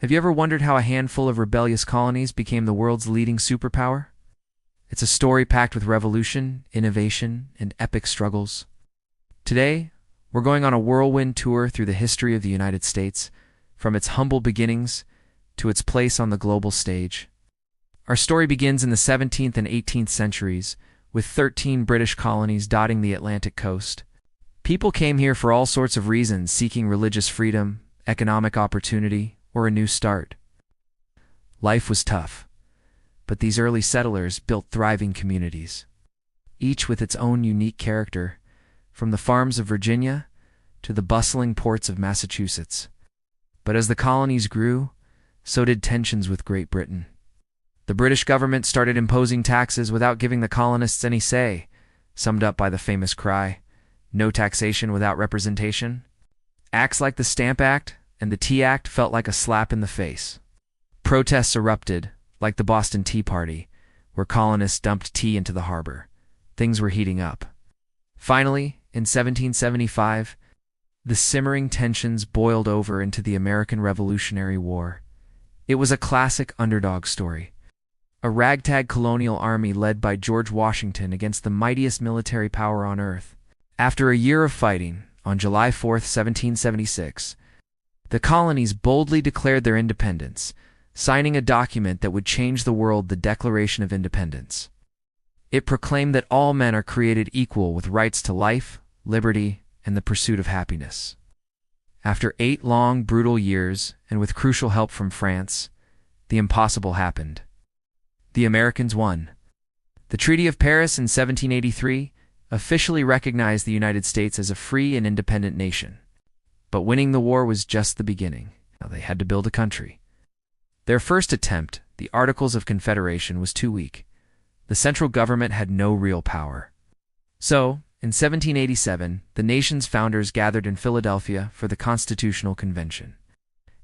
Have you ever wondered how a handful of rebellious colonies became the world's leading superpower? It's a story packed with revolution, innovation, and epic struggles. Today, we're going on a whirlwind tour through the history of the United States, from its humble beginnings to its place on the global stage. Our story begins in the 17th and 18th centuries, with 13 British colonies dotting the Atlantic coast. People came here for all sorts of reasons, seeking religious freedom, economic opportunity, or a new start. Life was tough, but these early settlers built thriving communities, each with its own unique character, from the farms of Virginia to the bustling ports of Massachusetts. But as the colonies grew, so did tensions with Great Britain. The British government started imposing taxes without giving the colonists any say, summed up by the famous cry, "No taxation without representation." Acts like the Stamp Act and the Tea Act felt like a slap in the face. Protests erupted, like the Boston Tea Party, where colonists dumped tea into the harbor. Things were heating up. Finally, in 1775, the simmering tensions boiled over into the American Revolutionary War. It was a classic underdog story. A ragtag colonial army led by George Washington against the mightiest military power on earth. After a year of fighting, on July 4, 1776, the colonies boldly declared their independence, signing a document that would change the world, the Declaration of Independence. It proclaimed that all men are created equal with rights to life, liberty, and the pursuit of happiness. After 8 long, brutal years, and with crucial help from France, the impossible happened. The Americans won. The Treaty of Paris in 1783 officially recognized the United States as a free and independent nation. But winning the war was just the beginning. Now they had to build a country. Their first attempt, the Articles of Confederation, was too weak. The central government had no real power. So, in 1787, the nation's founders gathered in Philadelphia for the Constitutional Convention.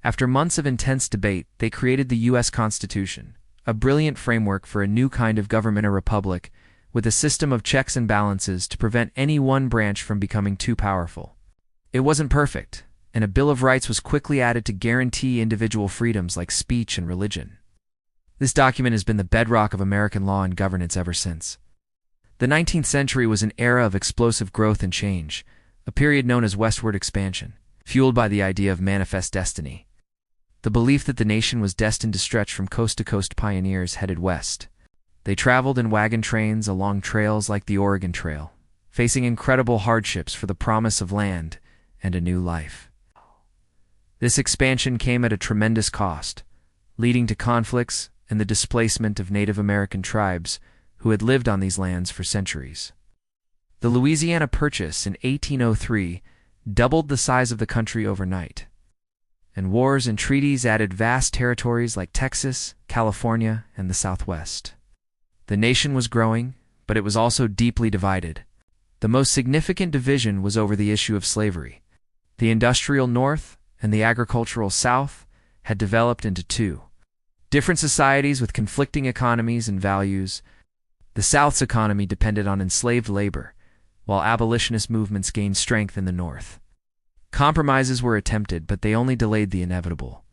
After months of intense debate, they created the U.S. Constitution, a brilliant framework for a new kind of government, a republic, with a system of checks and balances to prevent any one branch from becoming too powerful. It wasn't perfect, and a Bill of Rights was quickly added to guarantee individual freedoms like speech and religion. This document has been the bedrock of American law and governance ever since. The 19th century was an era of explosive growth and change, a period known as westward expansion, fueled by the idea of manifest destiny. The belief that the nation was destined to stretch from coast to coast. Pioneers headed west. They traveled in wagon trains along trails like the Oregon Trail, facing incredible hardships for the promise of land and a new life. This expansion came at a tremendous cost, leading to conflicts and the displacement of Native American tribes who had lived on these lands for centuries. The Louisiana Purchase in 1803 doubled the size of the country overnight, and wars and treaties added vast territories like Texas, California, and the Southwest. The nation was growing, but it was also deeply divided. The most significant division was over the issue of slavery. The industrial North and the agricultural South had developed into two different societies with conflicting economies and values. The South's economy depended on enslaved labor, while abolitionist movements gained strength in the North. Compromises were attempted, but they only delayed the inevitable.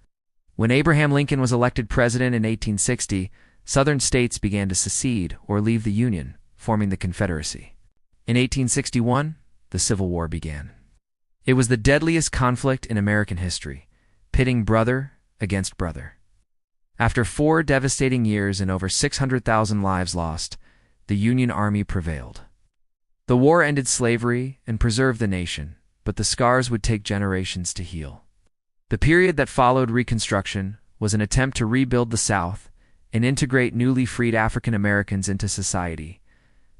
When Abraham Lincoln was elected president in 1860, Southern states began to secede or leave the Union, forming the Confederacy. In 1861, the Civil War began. It was the deadliest conflict in American history, pitting brother against brother. After 4 devastating years and over 600,000 lives lost, the Union Army prevailed. The war ended slavery and preserved the nation, but the scars would take generations to heal. The period that followed Reconstruction was an attempt to rebuild the South and integrate newly freed African Americans into society,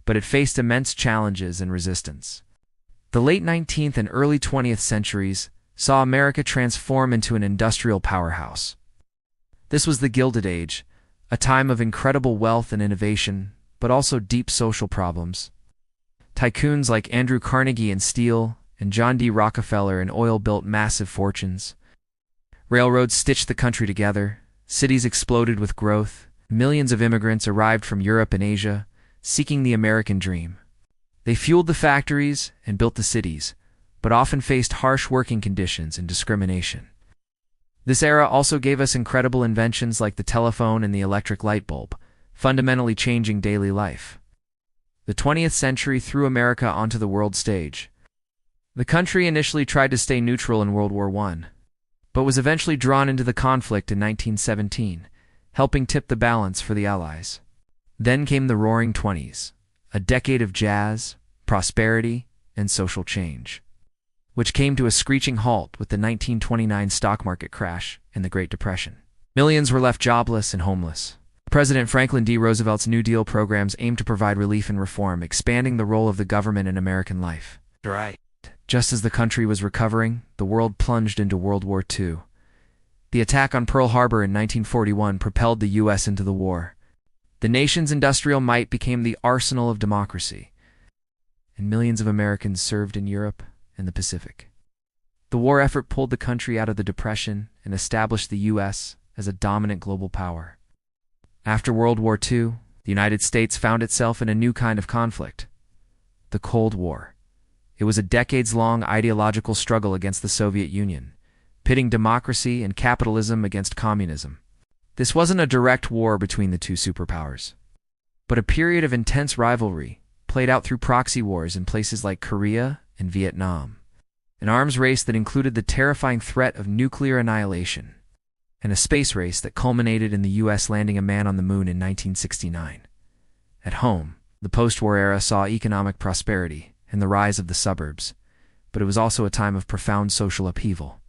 but it faced immense challenges and resistance. The late 19th and early 20th centuries saw America transform into an industrial powerhouse. This was the Gilded Age, a time of incredible wealth and innovation, but also deep social problems. Tycoons like Andrew Carnegie in steel and John D. Rockefeller in oil built massive fortunes. Railroads stitched the country together, cities exploded with growth, millions of immigrants arrived from Europe and Asia, seeking the American dream. They fueled the factories and built the cities, but often faced harsh working conditions and discrimination. This era also gave us incredible inventions like the telephone and the electric light bulb, fundamentally changing daily life. The 20th century threw America onto the world stage. The country initially tried to stay neutral in World War I, but was eventually drawn into the conflict in 1917, helping tip the balance for the Allies. Then came the Roaring Twenties, a decade of jazz, prosperity, and social change, which came to a screeching halt with the 1929 stock market crash and the Great Depression. Millions were left jobless and homeless. President Franklin D. Roosevelt's New Deal programs aimed to provide relief and reform, expanding the role of the government in American life. Right. Just as the country was recovering, the world plunged into World War II. The attack on Pearl Harbor in 1941 propelled the U.S. into the war. The nation's industrial might became the arsenal of democracy, and millions of Americans served in Europe and the Pacific. The war effort pulled the country out of the Depression and established the U.S. as a dominant global power. After World War II, the United States found itself in a new kind of conflict: the Cold War. It was a decades-long ideological struggle against the Soviet Union, pitting democracy and capitalism against communism. This wasn't a direct war between the two superpowers, but a period of intense rivalry played out through proxy wars in places like Korea and Vietnam, an arms race that included the terrifying threat of nuclear annihilation, and a space race that culminated in the U.S. landing a man on the moon in 1969. At home, the post-war era saw economic prosperity and the rise of the suburbs, but it was also a time of profound social upheaval.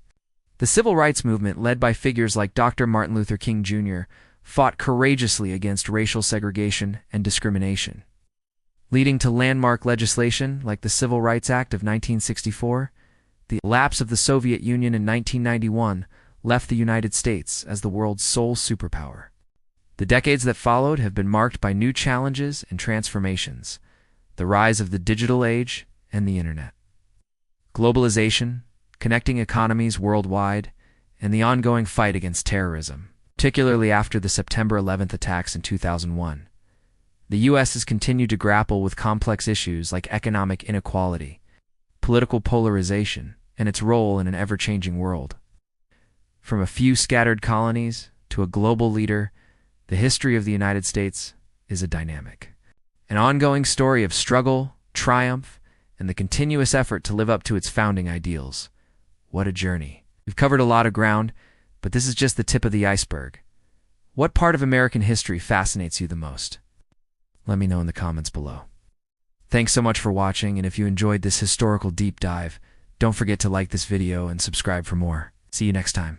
The civil rights movement, led by figures like Dr. Martin Luther King Jr., fought courageously against racial segregation and discrimination, leading to landmark legislation like the Civil Rights Act of 1964. The collapse of the Soviet Union in 1991 left the United States as the world's sole superpower. The decades that followed have been marked by new challenges and transformations: the rise of the digital age and the internet, globalization, connecting economies worldwide, and the ongoing fight against terrorism, particularly after the September 11th attacks in 2001. The U.S. has continued to grapple with complex issues like economic inequality, political polarization, and its role in an ever-changing world. From a few scattered colonies to a global leader, the history of the United States is a dynamic, an ongoing story of struggle, triumph, and the continuous effort to live up to its founding ideals. What a journey. We've covered a lot of ground, but this is just the tip of the iceberg. What part of American history fascinates you the most? Let me know in the comments below. Thanks so much for watching, and if you enjoyed this historical deep dive, don't forget to like this video and subscribe for more. See you next time.